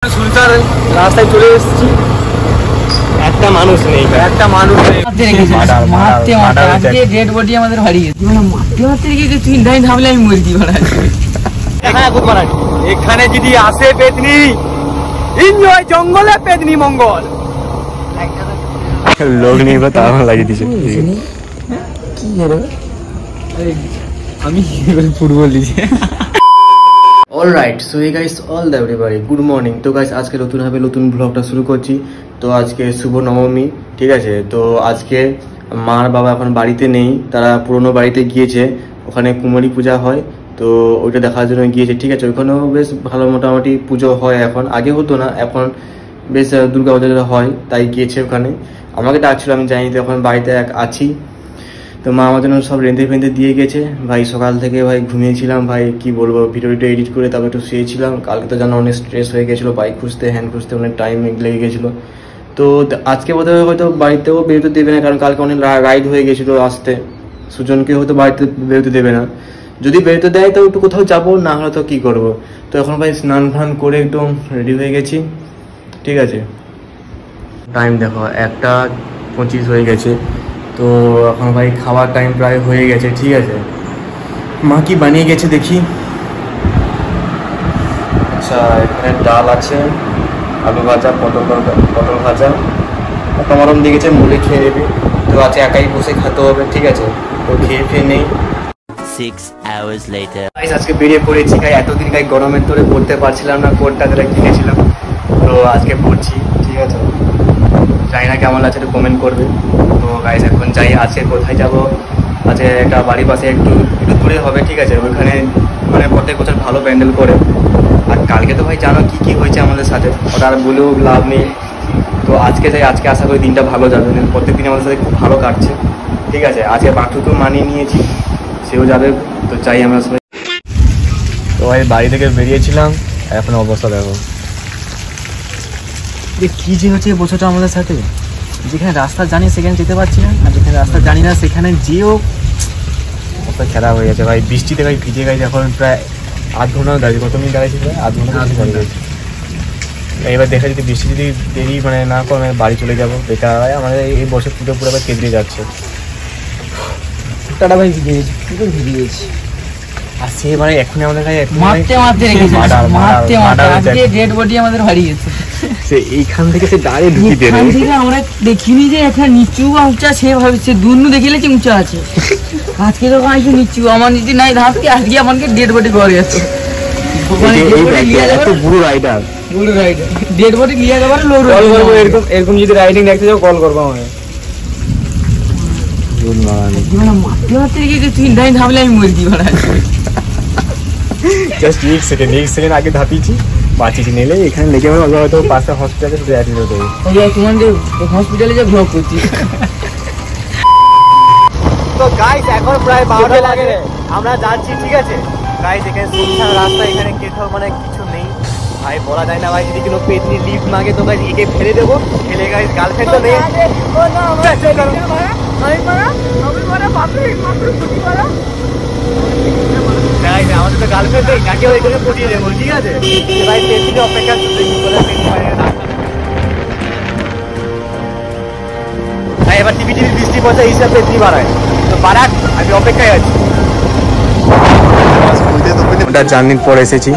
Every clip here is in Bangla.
সুলতার রাস্তায় চলে এসেছি, একটা মানুষ নেই, একটা মানুষ ডেড বডি আমাদের হারিয়েছে। মারতে মারতে রেখে চিন্তায় থামলে আমি মরছি। এখানে যদি আসে পেতনি, এনজয় জঙ্গলে পেতনি মঙ্গল। লোক নেই বা তার লাগিয়ে দিছে কি আমি ফুটবল দিছি। Alright, so hey guys, all the everybody, good morning. তো গাইস আজকে নতুনভাবে নতুন ব্লগটা শুরু করছি। তো আজকে শুভ নবমী, ঠিক আছে। তো আজকে মার বাবা এখন বাড়িতে নেই, তারা পুরনো বাড়িতে গিয়েছে, ওখানে কুমারী পূজা হয়, তো ওইটা দেখার জন্য গিয়েছে, ঠিক আছে। ওইখানেও বেশ ভালো মোটামুটি পুজো হয় এখন, আগে হতো না, এখন বেশ দুর্গা পূজা হয়, তাই গিয়েছে ওখানে। আমাকে ডাকছিল, আমি জানি, তো এখন বাড়িতে আছি। তো মা আমার জন্য সব রেঁধে ফেঁধে দিয়ে গেছে ভাই। সকাল থেকে ভাই ঘুমিয়েছিলাম ভাই, কি বলবো, ভিডিওটা এডিট করে তারপর একটু শুয়েছিলাম। কালকে তো জানো অনেক স্ট্রেস হয়ে গেছিলো, বাইক খুঁজতে হ্যান্ড খুঁজতে অনেক টাইম লেগে গেছিলো। তো আজকে বোধহয় হয়তো বাড়িতেও বেরোতে দেবে না, কারণ কালকে অনেক রাইড হয়ে গেছিলো আসতে। সুজনকে হয়তো বাড়িতে বেরোতে দেবে না, যদি বেরোতে দেয় তো একটু কোথাও যাবো, না হলে তো কী করবো। তো এখন ভাই স্নান ফান করে একদম রেডি হয়ে গেছি, ঠিক আছে। টাইম দেখো 1:25 হয়ে গেছে। তো এখন ভাই খাওয়ার টাইম প্রায় হয়ে গেছে, ঠিক আছে। মা কি বানিয়ে গেছে দেখি। আচ্ছা, এখানে ডাল আছে, আলু ভাজা, পটল ভাজা, টমাটম দিয়ে গেছে, মুড়ি খেয়ে নেবে। তো আজকে একাই বসে খেতে হবে, ঠিক আছে। তো খেয়ে ফেয়ে নেই। 6 hours later. আজকে বেরিয়ে পড়েছি গাই, এতদিন গাই গরমের ধরে পড়তে পারছিলাম না, কোটটা যেটা কিনেছিলাম, তো আজকে পড়ছি, ঠিক আছে। জানি না কেমন লাগছে, একটু কমেন্ট করবে। তো গাইজ এখন যাই, আজকে কোথায় যাব। আজকে একটা বাড়ির পাশে একটু দূরে হবে, ঠিক আছে। ওইখানে মানে প্রত্যেক বছর ভালো প্যান্ডেল করে। আর কালকে তো ভাই জানো কি কি হয়েছে আমাদের সাথে, ওটা আর বলেও লাভ নেই। তো আজকে যাই, আজকে আশা করি দিনটা ভালো যাবে, প্রত্যেক দিন আমাদের সাথে খুব ভালো কাটছে, ঠিক আছে। আজকে পাঠুকেও মানিয়ে নিয়েছি, সেও যাবে, তো চাই আমরা সবাই। তো ভাই বাড়ি থেকে বেরিয়েছিলাম, এখন অবস্থা দেখো কি যে হচ্ছে বছরটা আমাদের সাথে। যেখানে রাস্তা জানি সেখানে যেতে পারছি না, আর যেখানে রাস্তা জানি না সেখানে যেও অবস্থা খারাপ হয়ে গেছে ভাই। বৃষ্টিতে ভাই ভিজে গেছে, এখন প্রায় আধ ঘন্টা দাঁড়িয়ে, কত মিনিট দাঁড়িয়েছিল, আধ ঘন্টা দাঁড়িয়ে গেছে। এবার দেখা যদি বৃষ্টি যদি দেরি মানে না করে বাড়ি চলে যাবো, বেকার হয় আমাদের এই বছর পুরো পুরো আবার কেঁদে যাচ্ছে। টাটা ভাই, ভিজে গেছি, ভিজে গেছি। আর সে মানে এখনই আমাদের কাছে মারতে মারতে ডেড বডি আমাদের হারিয়েছে। সে এইখান থেকে সে ডাইরেক্ট ঢুকি দেবে, এখান থেকে আমরা দেখিনি যে এখানে নিচু বা উঁচা, সে ভাবছে দুনু দেখিলে যে উঁচা আছে। আজকে তো কাছে নিচু, আমার নিচে নাই ধাপকে, আজকে আমাকে ডেড বডি করে আসতো। বুড়ো রাইডার, বুড়ো রাইডার ডেড বডি নিয়ে যাবার লোড কল করবো। এরকম এরকম যদি রাইডিং দেখতে যাও কল করবো আমাকে। মারতে মারতে রেখে চিন্তায় থামলে আমি মরছি। জাস্ট এক সেকেন্ড আগে ধাপিয়েছি, বাঁচিয়েছি, নিলে এখানে লেগে হয়তো পাঁচটা হসপিটালে শুধু অ্যাডমিট হতে হবে। তোমাদের হসপিটালে যে ব্লক করছি। তো গাইস এখন প্রায় 12টা লাগে, আমরা যাচ্ছি, ঠিক আছে। গাইস এখানে শুনশান রাস্তা, এখানে কোথাও মানে কিছু নেই ভাই, বলা যায় না ভাই। যদি কোনো পেতনি লিফট মাগে তো গাইস একে ফেলে দেবো, ফেলে গাইস গার্লফ্রেন্ড তো নেই। আমাদের তো গার্লফ্রেন্ড নেই, কাকে ওইখানে পটিয়ে দেবো, ঠিক আছে। ভাই পেতনি অপেক্ষা ভাই, এবার টিভি বৃষ্টি পড়ছে, হিসাব পেতনি বাড়ায়, তো বাড়াক, আমি অপেক্ষায় আছি। ওটা 4 দিন পর এসেছি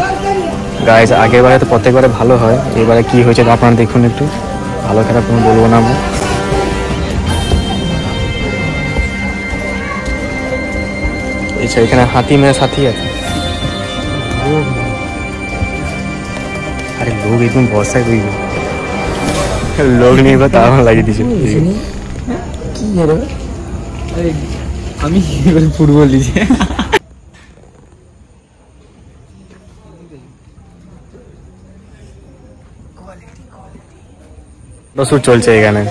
গাইজ। আগের বারে তো প্রত্যেকবারে ভালো হয়, এবারে কি হয়েছে আপনারা দেখুন একটু। ভালো খারাপ কোনো বলবো না আমি। আচ্ছা, এখানে হাতি মেয়ে সাথী আছে। আরে লোক একদম বর্ষায় বুঝবো, লোক নেই বা তাও লাগিয়ে দিচ্ছে কি আমি ফুটবল দিচ্ছি। শুট চলছে এখানে,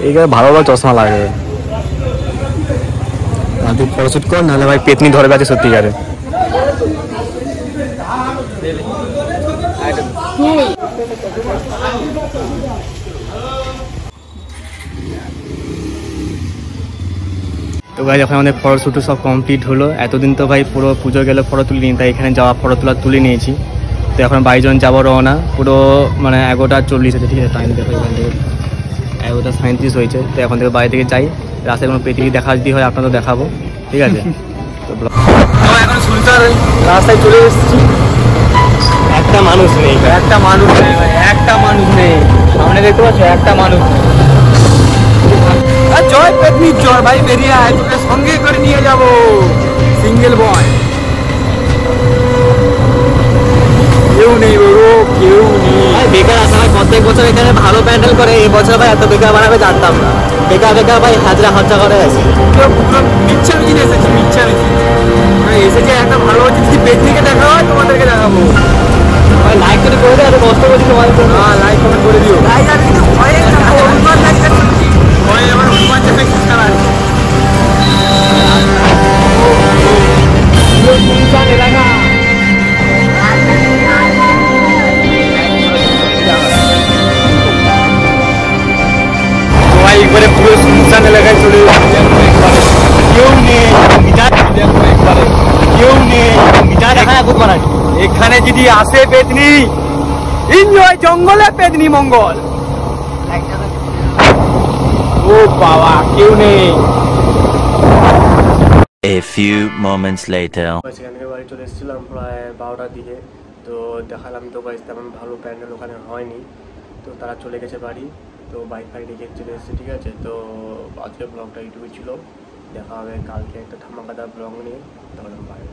এইখানে ভালো ভালো চশমা লাগবে। তুই ফটোশুট কর, নাহলে ভাই পেতনি ধরবে আছে সত্যিকারে। তো ভাই যখন আমাদের ফটোশুট সব কমপ্লিট হলো, এতদিন তো ভাই পুরো পুজো গেলে ফটো তুলিনি, তাই এখানে যাওয়া ফটো তুলে নিয়েছি। তো এখন 22 জন যাবো রওনা, পুরো মানে 11:40 হয়েছে, ঠিক আছে? টাইম দেখো এখান থেকে 11:37 হয়েছে। তো এখন থেকে বাড়ি থেকে যাই, রাস্তায় কোনো পৃথিবী দেখা যদি হয় আপনাদের দেখাবো, ঠিক আছে? তো এখন সুলতান রাস্তায় চলে এসেছি, একটা মানুষ নেই, একটা মানুষ নেই ভাই, একটা মানুষ নেই। সামনে দেখতে পাচ্ছ একটা মানুষ নেই। জয় পেতনি জয় ভাই, বেরিয়ে আয়, তোকে সঙ্গে করে নিয়ে যাবো, সিঙ্গেল বয়। কেউ নেই বাবু, কেউ নেই ভাই। বেকার আসা ভাই, প্রত্যেক বছর এখানে ভালো প্যান্ডেল করে, এই বছর ভাই এত বেকার বানাবে জানতাম না। বেকার বেকার ভাই হাজরা খরচা করে আছে, পুরো মিথ্যা মিছিল এসেছি, মিথ্যা মিছিল এসেছে। একটা ভালো হচ্ছে পেতনিকে দেখা হয়, তোমাদেরকে দেখাবো ভাই। লাইক করে দেয়, এত কষ্ট করছি তোমাদের জন্য। হ্যাঁ, লাইক কমেন্ট করে দিও ভাই। আর কিন্তু ভয়ে অনুমান লাগছে, ভয়ে আমার অনুমান যাবে কি খেলা আছে। এলাকা একবারে পুরো শুনশান এলাকায় চলে যাচ্ছে, কেউ নেই, একবারে কেউ নেই। এখানে যদি আসে পেতনি, এনজয় জঙ্গলে পেতনি মঙ্গল। ও বাবা, কেউ নেই। A few moments later. সেখান থেকে বাড়ি চলে এসেছিলাম প্রায় 12টার দিকে। তো দেখালাম তো গাইস, তেমন ভালো প্যান্ডেল ওখানে হয়নি, তো তারা চলে গেছে বাড়ি। তো বাইক ফাইক রেখে চলে এসেছে, ঠিক আছে? তো আজকের ব্লগটা এইটুকুই ছিল, দেখা হবে কালকে একটা ধামাকাদার ব্লগ নিয়ে, তখন বাইরে।